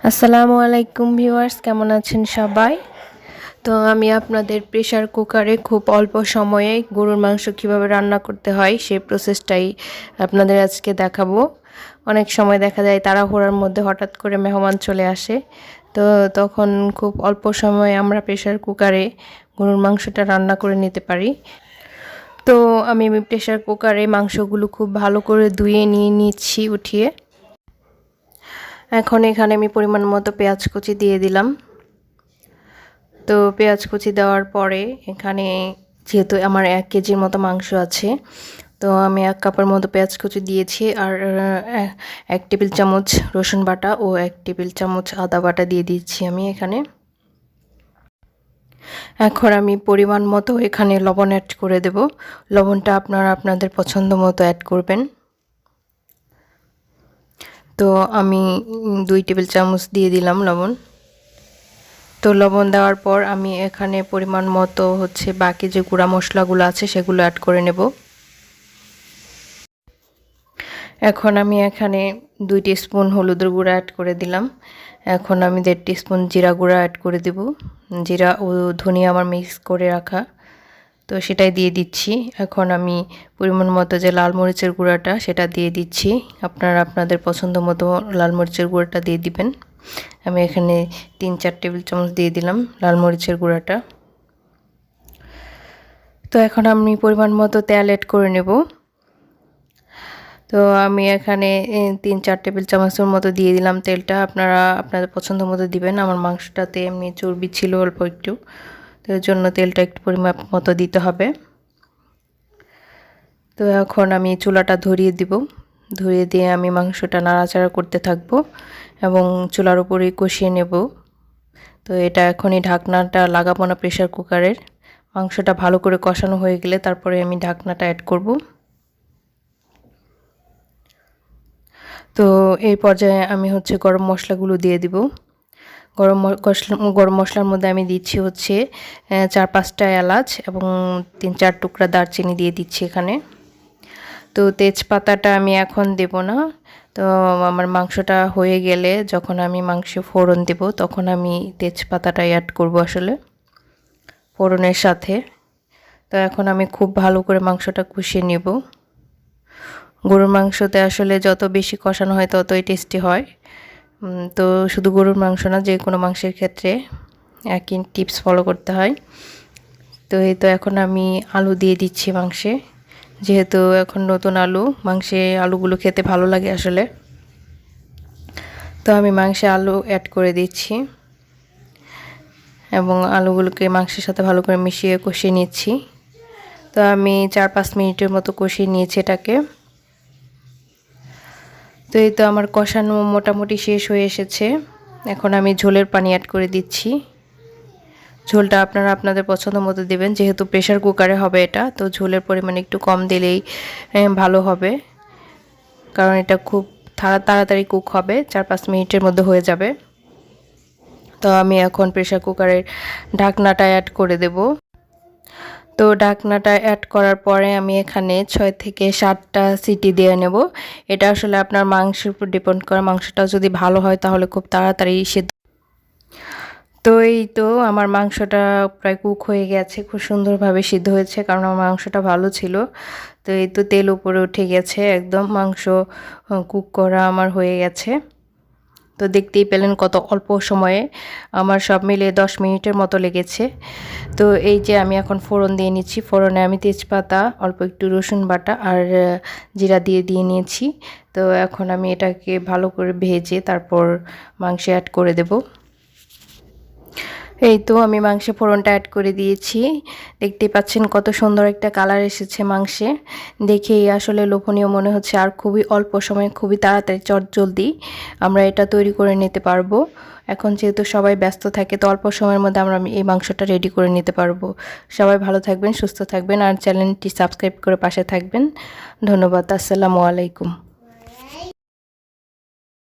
আসসালামু আলাইকুম ভিউয়ার্স, কেমন আছেন সবাই? তো আমি আপনাদের প্রেসার কুকারে খুব অল্প সময়ে গরুর মাংস কিভাবে রান্না করতে হয় সেই প্রসেসটাই আপনাদের আজকে দেখাবো। অনেক সময় দেখা যায় তাড়াহুড়োর মধ্যে হঠাৎ করে মেহমান চলে আসে, তো তখন খুব অল্প সময়ে আমরা প্রেসার কুকারে গরুর মাংসটা রান্না করে নিতে পারি। তো আমি প্রেসার কুকারে মাংসগুলো খুব ভালো করে ধুয়ে নিয়ে নিচ্ছি উঠিয়ে। এখন এখানে আমি পরিমাণ মতো পেঁয়াজ কুচি দিয়ে দিলাম। তো পেঁয়াজ কুচি দেওয়ার পরে এখানে যেহেতু আমার 1 কেজির মতো মাংস আছে, তো আমি 1 কাপের মতো পেঁয়াজ কুচি দিয়েছি, আর 1 টেবিল চামচ রসুন বাটা ও 1 টেবিল চামচ আদা বাটা দিয়ে দিচ্ছি আমি এখানে। এখন আমি পরিমাণ মতো এখানে লবণ অ্যাড করে দেব। লবণটা আপনারা আপনাদের পছন্দ মতো অ্যাড করবেন। তো আমি 2 টেবিল চামচ দিয়ে দিলাম লবণ। তো লবণ দেওয়ার পর আমি এখানে পরিমাণ মতো বাকি যে গুঁড়া মশলাগুলো আছে সেগুলো অ্যাড করে নেব। এখন আমি এখানে 2 টিস্পুন হলুদের গুঁড়া অ্যাড করে দিলাম। এখন আমি 1.5 টিস্পুন জিরা গুঁড়া অ্যাড করে দেব। জিরা ও ধনিয়া আমার মিক্স করে রাখা, তো সেটাই দিয়ে দিচ্ছি। এখন আমি পরিমাণ মতো যে লাল মরিচের গুঁড়াটা সেটা দিয়ে দিচ্ছি। আপনারা আপনাদের পছন্দ মতো লাল মরিচের গুঁড়াটা দিয়ে দিবেন। আমি এখানে 3-4 টেবিল চামচ দিয়ে দিলাম লাল মরিচের গুঁড়াটা। তো এখন আমি পরিমাণ মতো তেল অ্যাড করে নেব। তো আমি এখানে 3-4 টেবিল চামচের মতো দিয়ে দিলাম তেলটা। আপনারা আপনাদের পছন্দ মতো দিবেন। আমার মাংসটাতে এমনি চর্বি ছিল অল্প একটু, তো এর জন্য তেলটা একটু পরিমাপ মতো দিতে হবে। তো এখন আমি চুলাটা ধরিয়ে দিব। ধরিয়ে দিয়ে আমি মাংসটা নাড়াচাড়া করতে থাকব এবং চুলার উপরেই কষিয়ে নেব। তো এটা এখনই ঢাকনাটা লাগাবো না প্রেসার কুকারের। মাংসটা ভালো করে কষানো হয়ে গেলে তারপরে আমি ঢাকনাটা অ্যাড করব। তো এই পর্যায়ে আমি গরম মশলাগুলো দিয়ে দিব। গরম মশলার মধ্যে আমি দিচ্ছি 4-5টা এলাচ এবং 3-4 টুকরা দারচিনি দিয়ে দিচ্ছি এখানে। তো তেজপাতাটা আমি এখন দেব না। তো আমার মাংসটা হয়ে গেলে যখন আমি মাংসে ফোড়ন দেব তখন আমি তেজপাতাটা অ্যাড করব আসলে ফোড়নের সাথে। তো এখন আমি খুব ভালো করে মাংসটা কষিয়ে নেব। গরুর মাংসতে আসলে যত বেশি কষানো হয় ততই টেস্টি হয়। তো শুধু গরুর মাংস না, যে কোনো মাংসের ক্ষেত্রে একই টিপস ফলো করতে হয়। তো এই তো এখন আমি আলু দিয়ে দিচ্ছি মাংসে, যেহেতু এখন নতুন আলু, মাংসে আলুগুলো খেতে ভালো লাগে আসলে। তো আমি মাংসে আলু অ্যাড করে দিচ্ছি এবং আলুগুলোকে মাংসের সাথে ভালো করে মিশিয়ে কষিয়ে নিচ্ছি। তো আমি 4-5 মিনিটের মতো কষিয়ে নিয়েছি এটাকে। তো এই তো আমার কষানো মোটামুটি শেষ হয়ে এসেছে। এখন আমি ঝোলের পানি অ্যাড করে দিচ্ছি। ঝোলটা আপনারা আপনাদের পছন্দ মতো দেবেন, যেহেতু প্রেসার কুকারে হবে এটা, তো ঝোলের পরিমাণ একটু কম দিলেই ভালো হবে, কারণ এটা খুব তাড়াতাড়ি কুক হবে, 4-5 মিনিটের মধ্যে হয়ে যাবে। তো আমি এখন প্রেসার কুকারের ঢাকনাটা অ্যাড করে দেব। তো ঢাকনাটা অ্যাড করার পরে আমি এখানে 6 থেকে 7টা সিটি দিয়ে নেব। এটা আসলে আপনার মাংসের উপর ডিপেন্ড করে। মাংসটা যদি ভালো হয় তাহলে খুব তাড়াতাড়ি সিদ্ধ। তো এই তো আমার মাংসটা প্রায় কুক হয়ে গেছে, খুব সুন্দরভাবে সিদ্ধ হয়েছে, কারণ আমার মাংসটা ভালো ছিল। তো এই তো তেল উপরে উঠে গেছে, একদম মাংস কুক করা আমার হয়ে গেছে। তো দেখতেই পেলেন কত অল্প সময়ে আমার সব মিলিয়ে 10 মিনিটের মতো লেগেছে। তো এই যে আমি এখন ফোড়ন দিয়ে নিচ্ছি। ফোড়নে আমি তেজপাতা, অল্প একটু রসুন বাটা আর জিরা দিয়ে নিয়েছি। তো এখন আমি এটাকে ভালো করে ভেজে তারপর মাংসে অ্যাড করে দেব। এই তো আমি মাংসে ফোড়নটা অ্যাড করে দিয়েছি। দেখতেই পাচ্ছেন কত সুন্দর একটা কালার এসেছে মাংসে, দেখেই আসলে লোভনীয় মনে হচ্ছে। আর খুবই অল্প সময়ে, খুবই তাড়াতাড়ি চটজলদি আমরা এটা তৈরি করে নিতে পারবো। এখন যেহেতু সবাই ব্যস্ত থাকে, তো অল্প সময়ের মধ্যে আমরা এই মাংসটা রেডি করে নিতে পারবো। সবাই ভালো থাকবেন, সুস্থ থাকবেন, আর চ্যানেলটি সাবস্ক্রাইব করে পাশে থাকবেন। ধন্যবাদ। আসসালামু আলাইকুম।